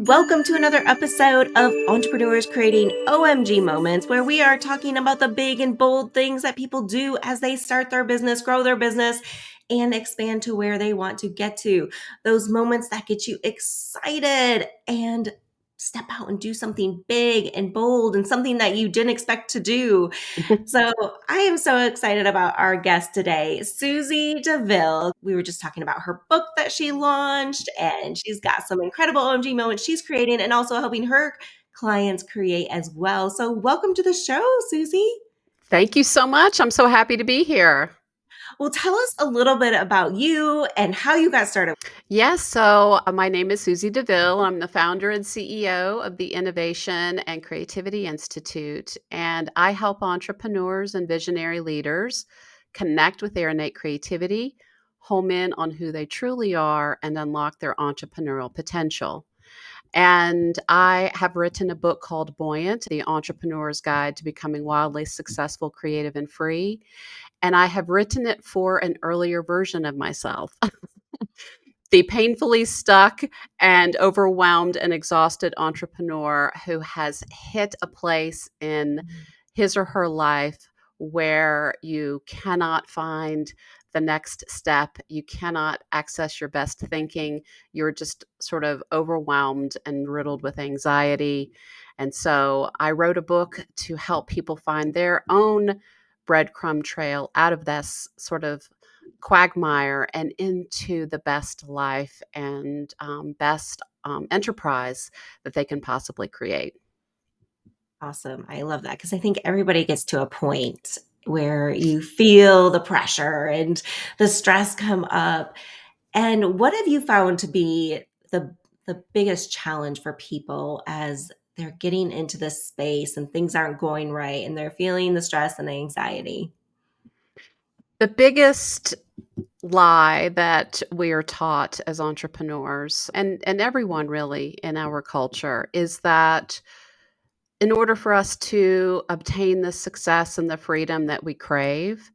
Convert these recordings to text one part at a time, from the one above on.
Welcome to another episode of Entrepreneurs Creating OMG Moments, where we are talking about the big and bold things that people do as they start their business, grow their business, and expand to where they want to get to. Those moments that get you excited and step out and do something big and bold and something that you didn't expect to do. So I am so excited about our guest today, Susie DeVille. We were just talking about her book that she launched, and she's got some incredible OMG moments she's creating and also helping her clients create as well. So welcome to the show, Susie. Thank you so much. I'm so happy to be here. Well, tell us a little bit about you and how you got started. Yes, so my name is Susie DeVille. I'm the founder and CEO of the Innovation and Creativity Institute, and I help entrepreneurs and visionary leaders connect with their innate creativity, home in on who they truly are, and unlock their entrepreneurial potential. And I have written a book called Buoyant, The Entrepreneur's Guide to Becoming Wildly Successful, Creative, and Free. And I have written it for an earlier version of myself, the painfully stuck and overwhelmed and exhausted entrepreneur who has hit a place in his or her life where you cannot find the next step. You cannot access your best thinking. You're just sort of overwhelmed and riddled with anxiety. And so I wrote a book to help people find their own breadcrumb trail out of this sort of quagmire and into the best life and best enterprise that they can possibly create. Awesome. I love that because I think everybody gets to a point where you feel the pressure and the stress come up. And what have you found to be the biggest challenge for people as they're getting into this space and things aren't going right and they're feeling the stress and the anxiety? The biggest lie that we are taught as entrepreneurs and everyone really in our culture is that in order for us to obtain the success and the freedom that we crave,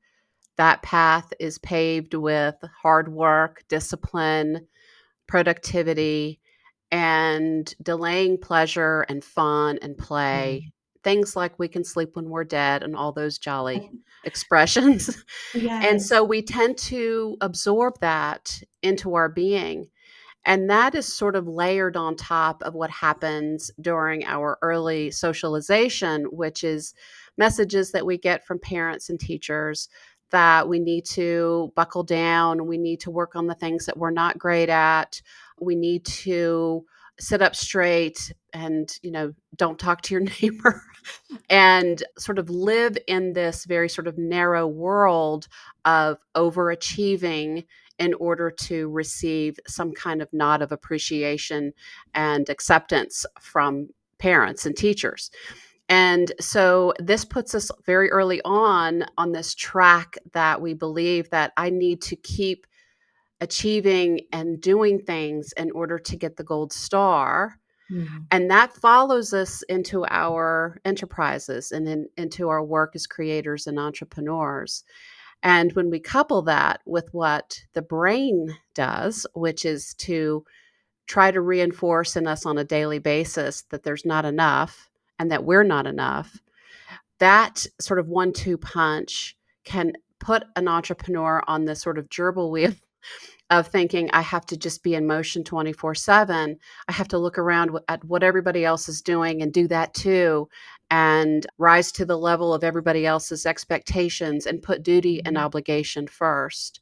that path is paved with hard work, discipline, productivity, and delaying pleasure and fun and Mm. play. Things like we can sleep when we're dead and all those jolly expressions. And Yes. so we tend to absorb that into our being. And that is sort of layered on top of what happens during our early socialization, which is messages that we get from parents and teachers that we need to buckle down, we need to work on the things that we're not great at, we need to sit up straight and, don't talk to your neighbor and sort of live in this very sort of narrow world of overachieving in order to receive some kind of nod of appreciation and acceptance from parents and teachers. And so this puts us very early on this track that we believe that I need to keep achieving and doing things in order to get the gold star. Mhm. And that follows us into our enterprises and into our work as creators and entrepreneurs. And when we couple that with what the brain does, which is to try to reinforce in us on a daily basis that there's not enough and that we're not enough, that sort of 1-2 punch can put an entrepreneur on this sort of gerbil wheel of thinking I have to just be in motion 24/7. I have to look around at what everybody else is doing and do that too, and rise to the level of everybody else's expectations and put duty and Mhm. obligation first.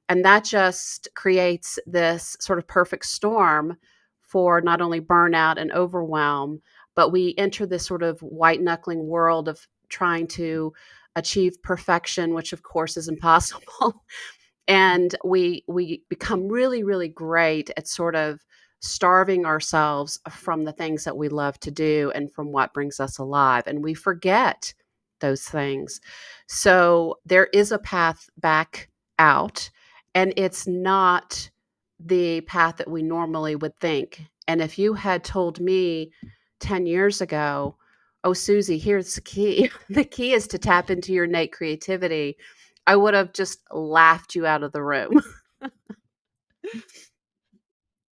And that just creates this sort of perfect storm for not only burnout and overwhelm, but we enter this sort of white knuckling world of trying to achieve perfection, which of course is impossible. And we become really, really great at sort of starving ourselves from the things that we love to do and from what brings us alive, and we forget those things. So there is a path back out, and it's not the path that we normally would think. And if you had told me 10 years ago, oh, Susie, here's the key. The key is to tap into your innate creativity, I would have just laughed you out of the room.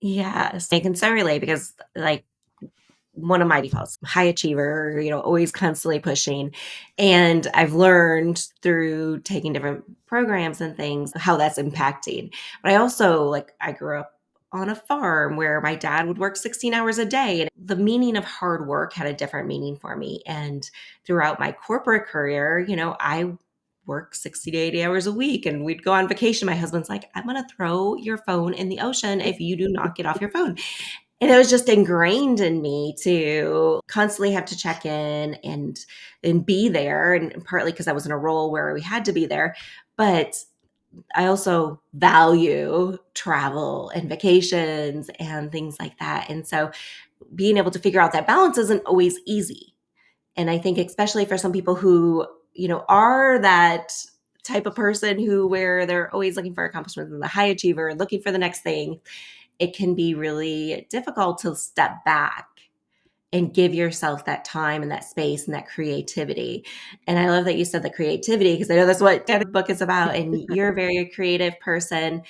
Yes, I can so relate because, like, one of my defaults, high achiever, always constantly pushing. And I've learned through taking different programs and things how that's impacting. But I also, I grew up on a farm where my dad would work 16 hours a day. And the meaning of hard work had a different meaning for me. And throughout my corporate career, I work 60 to 80 hours a week and we'd go on vacation. My husband's like, I'm going to throw your phone in the ocean if you do not get off your phone. And it was just ingrained in me to constantly have to check in and be there. And partly because I was in a role where we had to be there. But I also value travel and vacations and things like that. And so being able to figure out that balance isn't always easy. And I think especially for some people who, are that type of person where they're always looking for accomplishments and the high achiever, looking for the next thing, it can be really difficult to step back and give yourself that time and that space and that creativity. And I love that you said the creativity, because I know that's what the book is about. And you're a very creative person.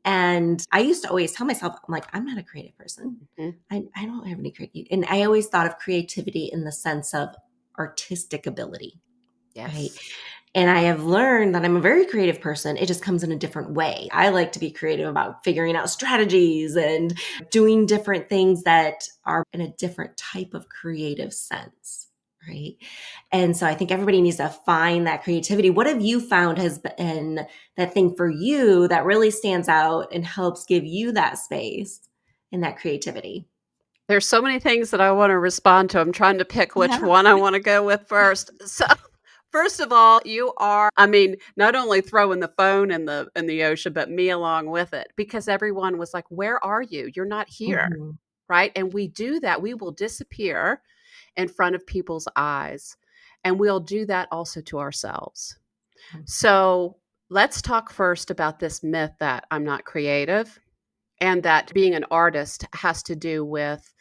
And I used to always tell myself, I'm like, I'm not a creative person. Mhm. I don't have any creativity. And I always thought of creativity in the sense of artistic ability, right? Yes. And I have learned that I'm a very creative person. It just comes in a different way. I like to be creative about figuring out strategies and doing different things that are in a different type of creative sense, right? And so I think everybody needs to find that creativity. What have you found has been that thing for you that really stands out and helps give you that space and that creativity? There's so many things that I wanna respond to. I'm trying to pick which Yeah. one I wanna go with first. So, first of all, you are I mean, not only throwing the phone in the ocean, but me along with it, because everyone was like, "Where are you? You're not here." Mhm. Right? And we do that. We will disappear in front of people's eyes, and we'll do that also to ourselves. So, let's talk first about this myth that I'm not creative and that being an artist has to do with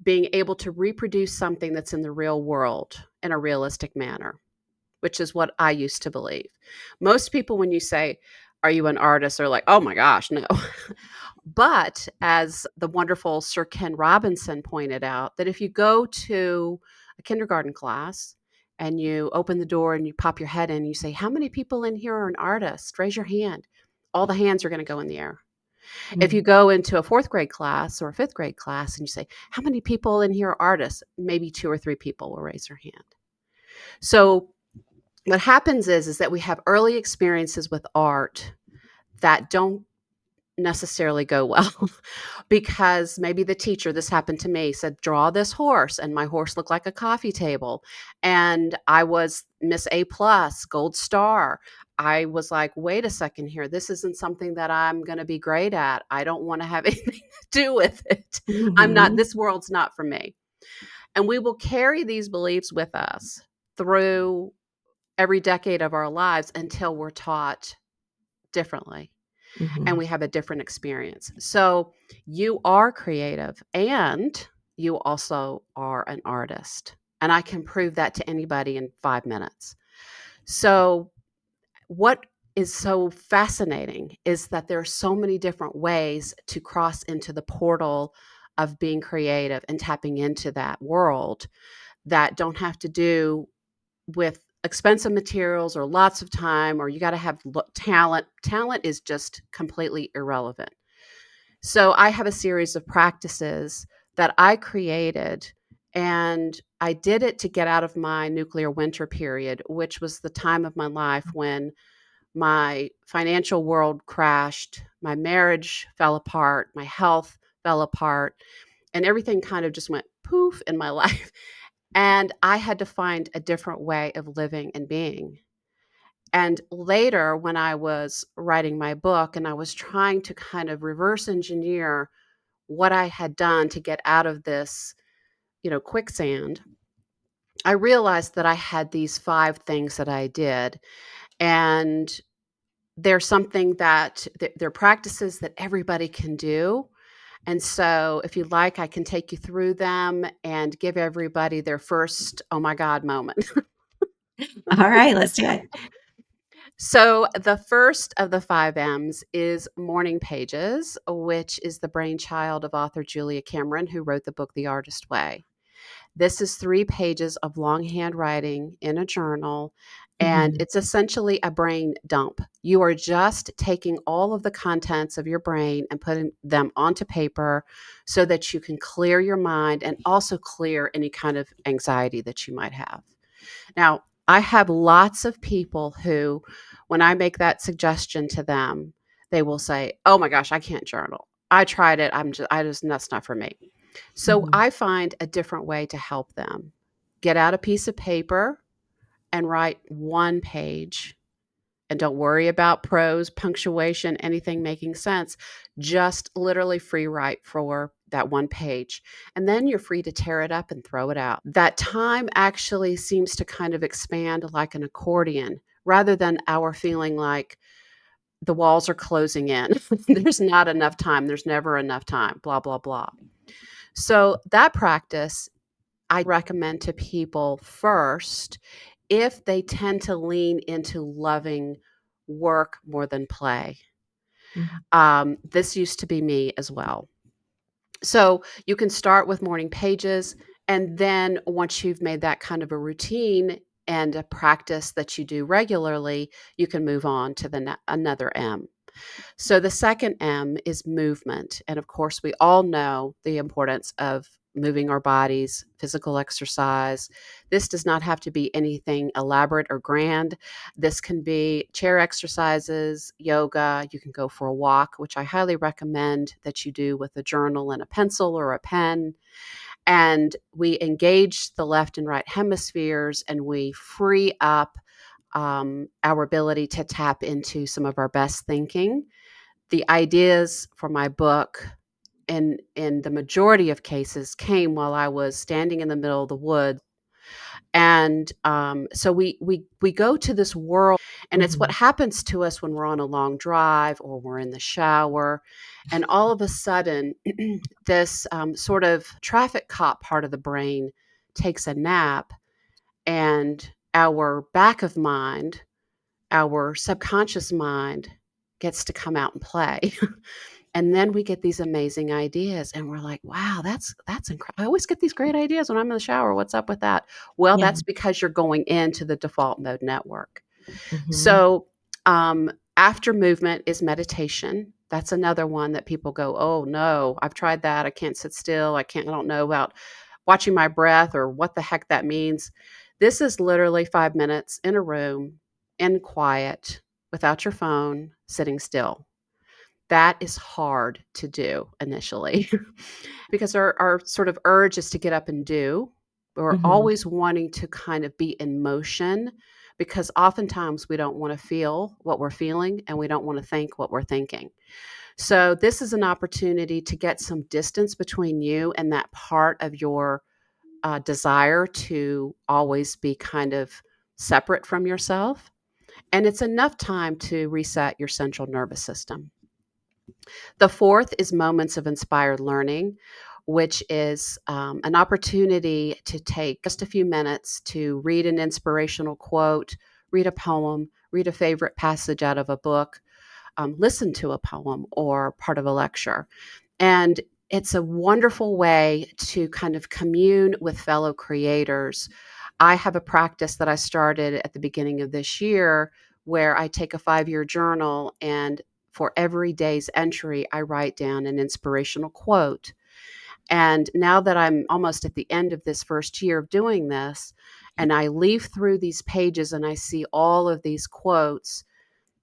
being able to reproduce something that's in the real world in a realistic manner, which is what I used to believe. Most people, when you say, "Are you an artist?" are like, "Oh my gosh, no." But as the wonderful Sir Ken Robinson pointed out, that if you go to a kindergarten class and you open the door and you pop your head in and you say, "How many people in here are an artist? Raise your hand." All the hands are going to go in the air. If you Mhm. go into a fourth grade class or a fifth grade class and you say, "How many people in here are artists?" Maybe two or three people will raise their hand. So what happens is that we have early experiences with art that don't necessarily go well because maybe the teacher, this happened to me, said, "Draw this horse," and my horse looked like a coffee table, and I was Miss A plus, gold star. I was like, "Wait a second here, this isn't something that I'm going to be great at. I don't want to have anything to do with it. I'm not Mhm. This world's not for me." And we will carry these beliefs with us through every decade of our lives until we're taught differently and Mhm. we have a different experience. So you are creative and you also are an artist. And I can prove that to anybody in 5 minutes. So, what is so fascinating is that there are so many different ways to cross into the portal of being creative and tapping into that world that don't have to do with expensive materials or lots of time or you got to have talent. Talent is just completely irrelevant. So I have a series of practices that I created, and I did it to get out of my nuclear winter period, which was the time of my life when my financial world crashed, my marriage fell apart, my health fell apart, and everything kind of just went poof in my life. And I had to find a different way of living and being. And later, when I was writing my book and I was trying to kind of reverse engineer what I had done to get out of this, quicksand, I realized that I had these 5 things that I did. And they're something that they're practices that everybody can do. And so, if you'd like, I can take you through them and give everybody their first, oh my God moment. All right, let's do it. So, the first of the 5 M's is morning pages, which is the brainchild of author Julia Cameron, who wrote the book The Artist Way. This is 3 pages of longhand writing in a journal, and Mhm. it's essentially a brain dump. You are just taking all of the contents of your brain and putting them onto paper so that you can clear your mind and also clear any kind of anxiety that you might have. Now, I have lots of people who, when I make that suggestion to them, they will say, "Oh my gosh, I can't journal. I tried it. That's not for me." So Mhm. I find a different way to help them. Get out a piece of paper and write 1 page, and don't worry about prose, punctuation, anything making sense. Just literally free write for that 1 page. And then you're free to tear it up and throw it out. That time actually seems to kind of expand like an accordion rather than our feeling like the walls are closing in. There's not enough time. There's never enough time, blah, blah, blah. So that practice I recommend to people first if they tend to lean into loving work more than play. Mhm. This used to be me as well. So you can start with morning pages, and then once you've made that kind of a routine and a practice that you do regularly, you can move on to another M. So the second M is movement. And of course, we all know the importance of moving our bodies, physical exercise. This does not have to be anything elaborate or grand. This can be chair exercises, yoga. You can go for a walk, which I highly recommend that you do with a journal and a pencil or a pen. And we engage the left and right hemispheres and we free up our ability to tap into some of our best thinking. The ideas for my book in the majority of cases came while I was standing in the middle of the woods. And so we go to this world, and it's what Mhm. happens to us when we're on a long drive or we're in the shower, and all of a sudden, this sort of traffic cop part of the brain takes a nap, and our back of mind, our subconscious mind, gets to come out and play. And then we get these amazing ideas and we're like, "Wow, that's incredible. I always get these great ideas when I'm in the shower. What's up with that?" Well, Yeah. that's because you're going into the default mode network. Mhm. So, after movement is meditation. That's another one that people go, "Oh, no, I've tried that. I can't sit still. I don't know about watching my breath or what the heck that means." This is literally 5 minutes in a room, in quiet, without your phone, sitting still. That is hard to do initially because our sort of urge is to get up and do. We're Mhm. always wanting to kind of be in motion because oftentimes we don't want to feel what we're feeling and we don't want to think what we're thinking. So, this is an opportunity to get some distance between you and that part of your desire to always be kind of separate from yourself. And it's enough time to reset your central nervous system. The fourth is moments of inspired learning, which is an opportunity to take just a few minutes to read an inspirational quote, read a poem, read a favorite passage out of a book, listen to a poem or part of a lecture. And it's a wonderful way to kind of commune with fellow creators. I have a practice that I started at the beginning of this year where I take a 5-year journal, and for every day's entry, I write down an inspirational quote. And now that I'm almost at the end of this first year of doing this, and I leaf through these pages and I see all of these quotes,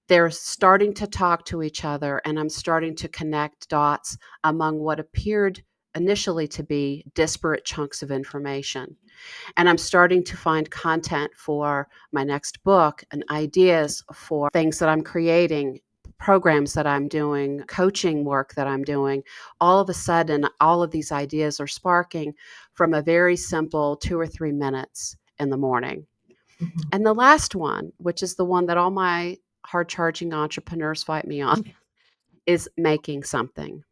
they're starting to talk to each other, and I'm starting to connect dots among what appeared initially to be disparate chunks of information. And I'm starting to find content for my next book and ideas for things that I'm creating, programs that I'm doing, coaching work that I'm doing. All of a sudden, all of these ideas are sparking from a very simple 2 or 3 minutes in the morning. Mhm. And the last one, which is the one that all my hard charging entrepreneurs fight me on, is making something.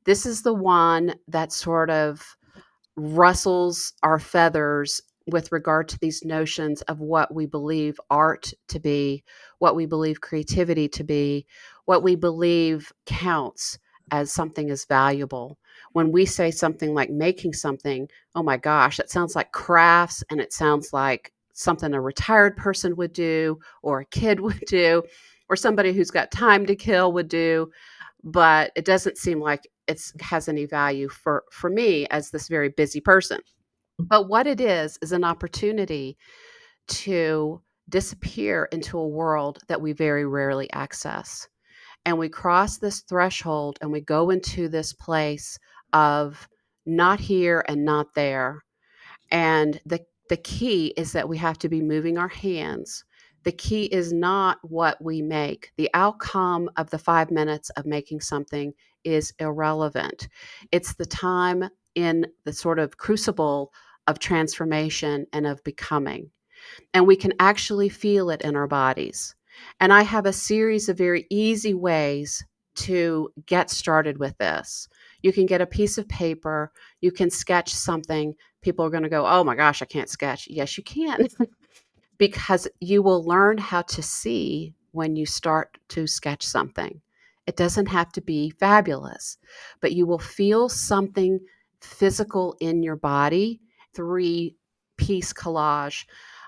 This is the one that sort of rustles our feathers with regard to these notions of what we believe art to be, what we believe creativity to be, what we believe counts as something as valuable. When we say something like making something, oh my gosh, that sounds like crafts, and it sounds like something a retired person would do, or a kid would do, or somebody who's got time to kill would do. But it doesn't seem like it has any value for me as this very busy person. But what it is an opportunity to disappear into a world that we very rarely access. And we cross this threshold and we go into this place of not here and not there. And the key is that we have to be moving our hands. The key is not what we make. The outcome of the 5 minutes of making something is irrelevant. It's the time in the sort of crucible of transformation and of becoming, and we can actually feel it in our bodies. And I have a series of very easy ways to get started with this. You can get a piece of paper, you can sketch something. People are going to go, "Oh my gosh, I can't sketch." Yes, you can. Because you will learn how to see when you start to sketch something. It doesn't have to be fabulous, but you will feel something physical in your body. Three-piece collage.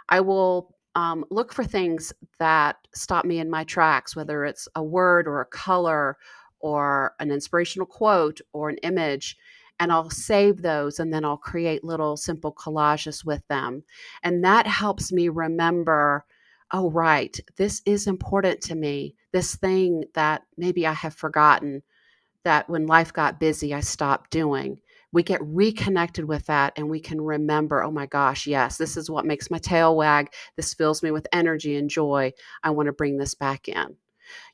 I will look for things that stop me in my tracks, whether it's a word or a color or an inspirational quote or an image, and I'll save those and then I'll create little simple collages with them. And that helps me remember, oh, right, this is important to me. This thing that maybe I have forgotten, that when life got busy, I stopped doing. We get reconnected with that and we can remember, oh my gosh, yes, this is what makes my tail wag. This fills me with energy and joy. I want to bring this back in.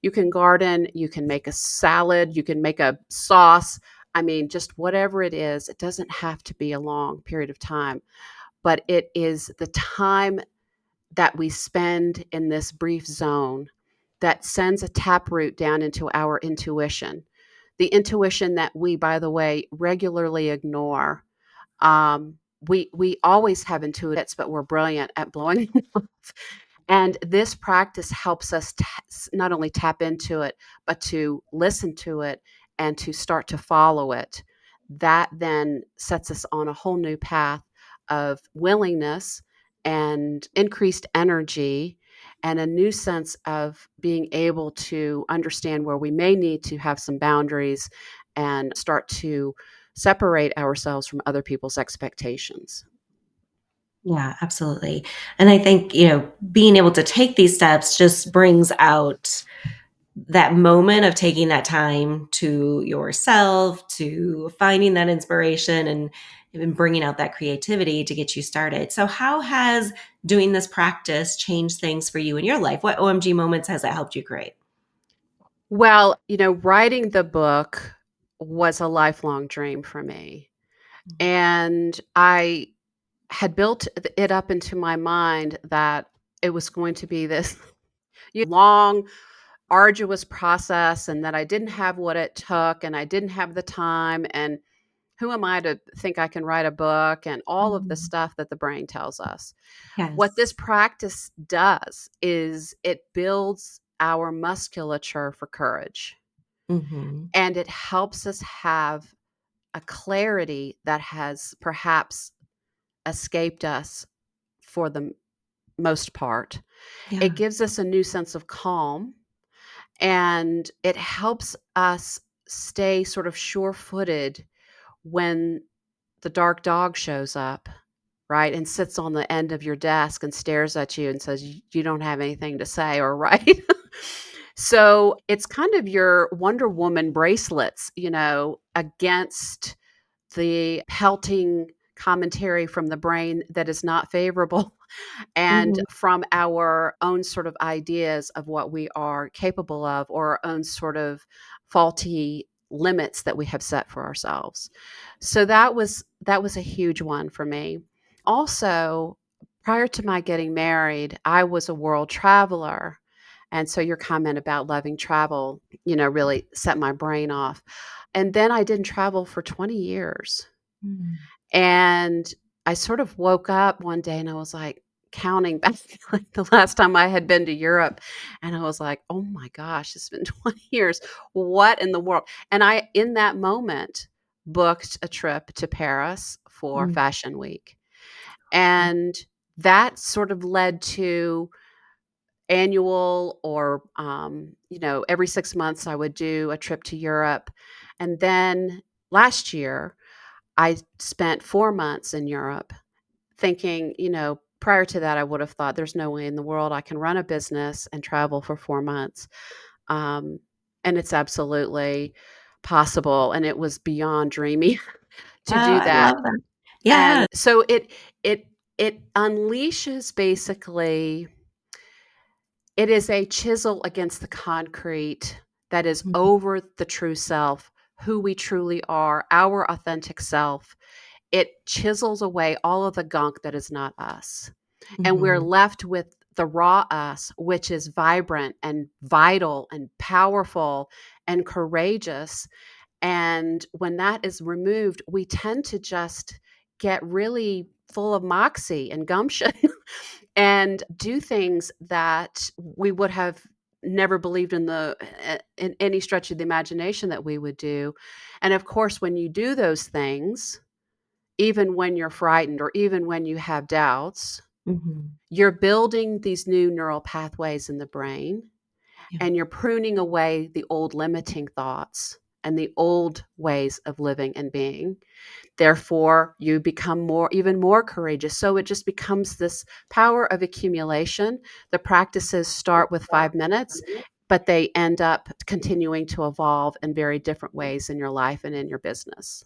You can garden, you can make a salad, you can make a sauce. I mean, just whatever it is, it doesn't have to be a long period of time, but it is the time that we spend in this brief zone that sends a taproot down into our intuition. The intuition that we, by the way, regularly ignore. We always have intuitives, but we're brilliant at blowing them off. And this practice helps us not only tap into it, but to listen to it and to start to follow it. That then sets us on a whole new path of willingness and increased energy and a new sense of being able to understand where we may need to have some boundaries and start to separate ourselves from other people's expectations. Yeah, absolutely. And I think, being able to take these steps just brings out that moment of taking that time to yourself, to finding that inspiration and even bringing out that creativity to get you started. So, how has doing this practice changed things for you in your life? What OMG moments has it helped you create? Well, writing the book was a lifelong dream for me. And I had built it up into my mind that it was going to be this long, arduous process, and that I didn't have what it took and I didn't have the time. And who am I to think I can write a book and all of the Mhm. stuff that the brain tells us? What Yes. this practice does is it builds our musculature for courage, Hmm. and it helps us have a clarity that has perhaps escaped us for the most part. It Yeah. gives us a new sense of calm, and it helps us stay sort of sure footed when the dark dog shows up, right? And sits on the end of your desk and stares at you and says, You don't have anything to say or write." So it's kind of your Wonder Woman bracelets, against the pelting commentary from the brain that is not favorable, and Hmm. from our own sort of ideas of what we are capable of, or our own sort of faulty limits that we have set for ourselves. So that was a huge one for me. Also, prior to my getting married, I was a world traveler. And so your comment about loving travel, really set my brain off. And then I didn't travel for 20 years. And I sort of woke up one day and I was like counting back like the last time I had been to Europe. And I was like, oh my gosh, it's been 20 years. What in the world? And in that moment, booked a trip to Paris for Mm. Fashion Week. And that sort of led to annual or, every 6 months I would do a trip to Europe. And then last year, I spent 4 months in Europe thinking, prior to that, I would have thought there's no way in the world I can run a business and travel for 4 months. Um, and it's absolutely possible. And it was beyond dreamy Oh, to do I that. love that. Yeah. And so it it unleashes basically it is a chisel against the concrete that is Mhm, over the true self, who we truly are, our authentic self. It chisels away all of the gunk that is not us. And we're mhm. left with the raw us, which is vibrant and vital and powerful and courageous. And when that is removed, we tend to just get really full of moxie and gumption and do things that we would have never believed in any stretch of the imagination that we would do. And of course, when you do those things, even when you're frightened or even when you have doubts, Mhm. you're building these new neural pathways in the brain Yeah. and you're pruning away the old limiting thoughts and the old ways of living and being. Therefore, you become even more courageous. So it just becomes this power of accumulation. The practices start with 5 minutes, but they end up continuing to evolve in very different ways in your life and in your business.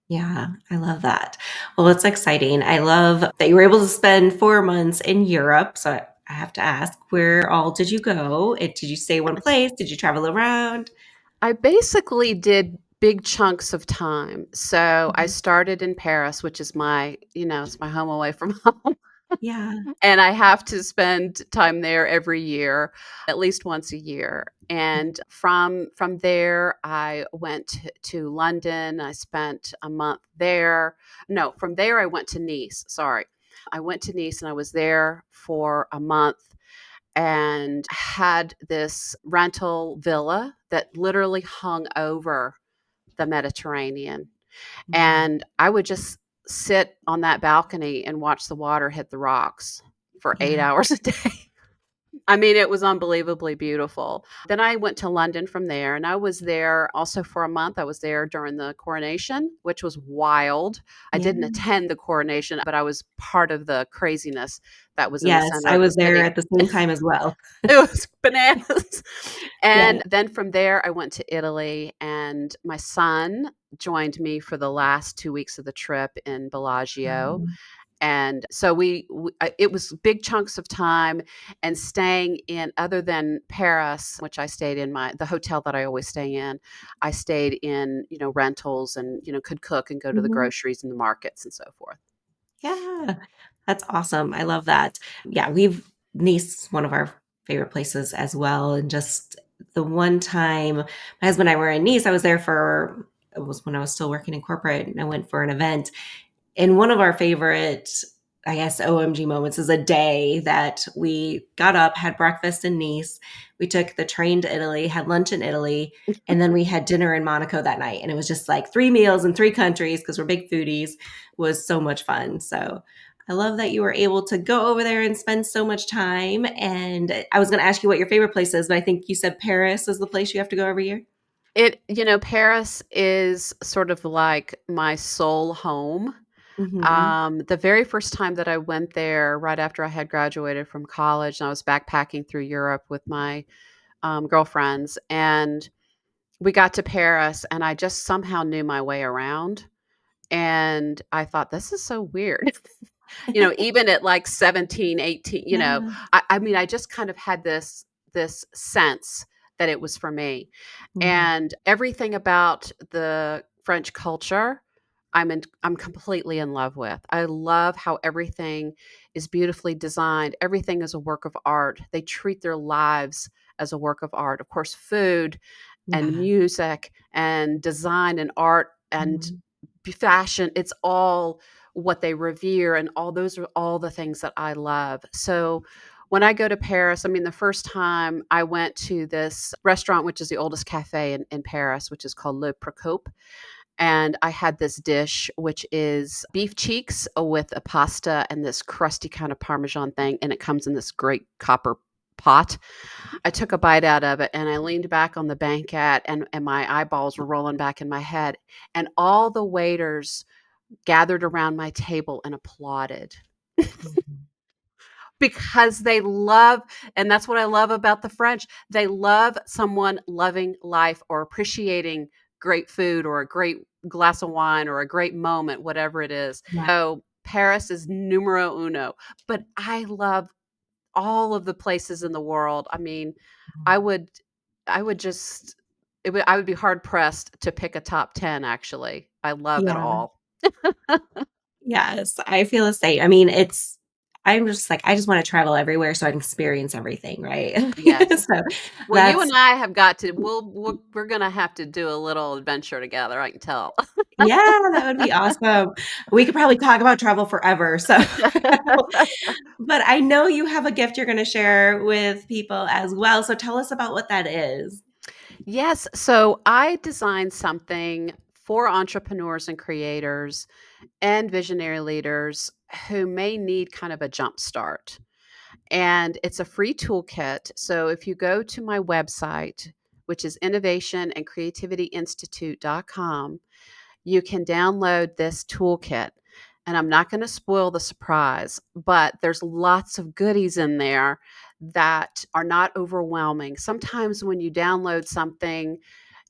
Yeah, I love that. Well, it's exciting. I love that you were able to spend 4 months in Europe. So I have to ask, where all did you go? Did you stay one place? Did you travel around? I basically did big chunks of time. So I Mhm. started in Paris, which is it's my home away from home. Yeah. And I have to spend time there every year, at least once a year. And from there, I went to London. I spent a month there. No, from there I went to Nice. Sorry. I went to Nice and I was there for a month and had this rental villa that literally hung over the Mediterranean. Mhm. And I would just sit on that balcony and watch the water hit the rocks for 8 Yeah. hours a day. I mean, it was unbelievably beautiful. Then I went to London from there, and I was there also for a month. I was there during the coronation, which was wild. I Yeah. didn't attend the coronation, but I was part of the craziness that was in the Yes, center I of the was there city. at the same time as well. It was bananas. Yeah. And then from there, I went to Italy, and my son joined me for the last 2 weeks of the trip in Bellagio. Um, And so it was big chunks of time and staying in other than Paris, which I stayed in the hotel that I always stay in. I stayed in, rentals and, could cook and go to the mhm. groceries and the markets and so forth. Yeah, that's awesome. I love that. Yeah, Nice, is one of our favorite places as well. And just the one time my husband and I were in Nice, I was there it was when I was still working in corporate and I went for an event. And one of our favorite, I guess, OMG moments is a day that we got up, had breakfast in Nice. We took the train to Italy, had lunch in Italy, and then we had dinner in Monaco that night. And it was just like 3 meals in 3 countries because we're big foodies. It was so much fun. So I love that you were able to go over there and spend so much time. And I was going to ask you what your favorite place is, but I think you said Paris is the place you have to go every year. Paris is sort of like my soul home. Hmm. The very first time that I went there, right after I had graduated from college, and I was backpacking through Europe with my girlfriends, and we got to Paris, and I just somehow knew my way around. And I thought, this is so weird. Even at like 17, 18, Yeah. I mean, I just kind of had this sense that it was for me. Hmm. And everything about the French culture, I'm completely in love with. I love how everything is beautifully designed. Everything is a work of art. They treat their lives as a work of art. Of course, food and Yeah. music and design and art and Mhm. fashion, it's all what they revere, and all those are all the things that I love. So when I go to Paris, I mean, the first time I went to this restaurant, which is the oldest cafe in Paris, which is called Le Procope, And I had this dish, which is beef cheeks with a pasta and this crusty kind of Parmesan thing. And it comes in this great copper pot. I took a bite out of it and I leaned back on the banquette, and my eyeballs were rolling back in my head. And all the waiters gathered around my table and applauded because they love, and that's what I love about the French. They love someone loving life or appreciating great food or a great glass of wine or a great moment, whatever it is. Yeah. So Paris is numero uno, but I love all of the places in the world. I mean, I would I would just I would be hard pressed to pick a top 10 actually. I love it Yeah. all. Yes, I feel the same. I mean, I'm just like, I just wanna travel everywhere so I can experience everything, right? Yes. So Well, you that's and I have got to we're gonna have to do a little adventure together, I can tell. yeah, that would be awesome. We could probably talk about travel forever, so but I know you have a gift you're gonna share with people as well, so tell us about what that is. Yes, so I designed something for entrepreneurs and creators and visionary leaders who may need kind of a jump start. And it's a free toolkit. So if you go to my website, which is innovation and creativity institute.com, you can download this toolkit. And I'm not going to spoil the surprise, but there's lots of goodies in there that are not overwhelming. Sometimes when you download something,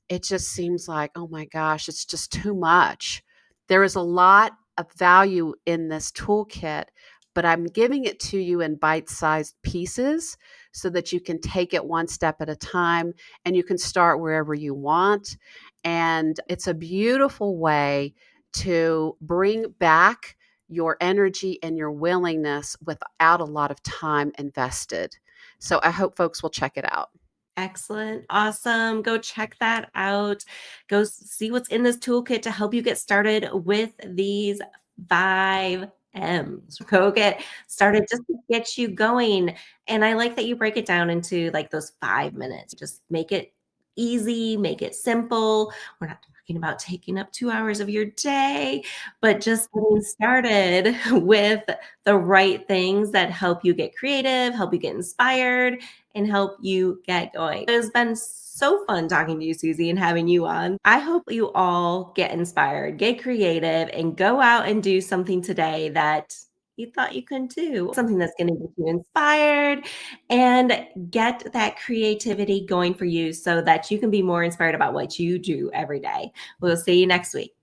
it just seems like, oh my gosh, it's just too much. There is a lot of value in this toolkit, but I'm giving it to you in bite sized pieces so that you can take it one step at a time and you can start wherever you want. And it's a beautiful way to bring back your energy and your willingness without a lot of time invested. So I hope folks will check it out. Excellent. Awesome. Go check that out. Go see what's in this toolkit to help you get started with these 5 M's. Go get started just to get you going. And I like that you break it down into like those 5 minutes. Just make it easy, make it simple. We're not talking about taking up 2 hours of your day, but just getting started with the right things that help you get creative, help you get inspired, and help you get going. It has been so fun talking to you, Susie, and having you on. I hope you all get inspired, get creative, and go out and do something today that you thought you couldn't do. Something that's going to get you inspired and get that creativity going for you so that you can be more inspired about what you do every day. We'll see you next week.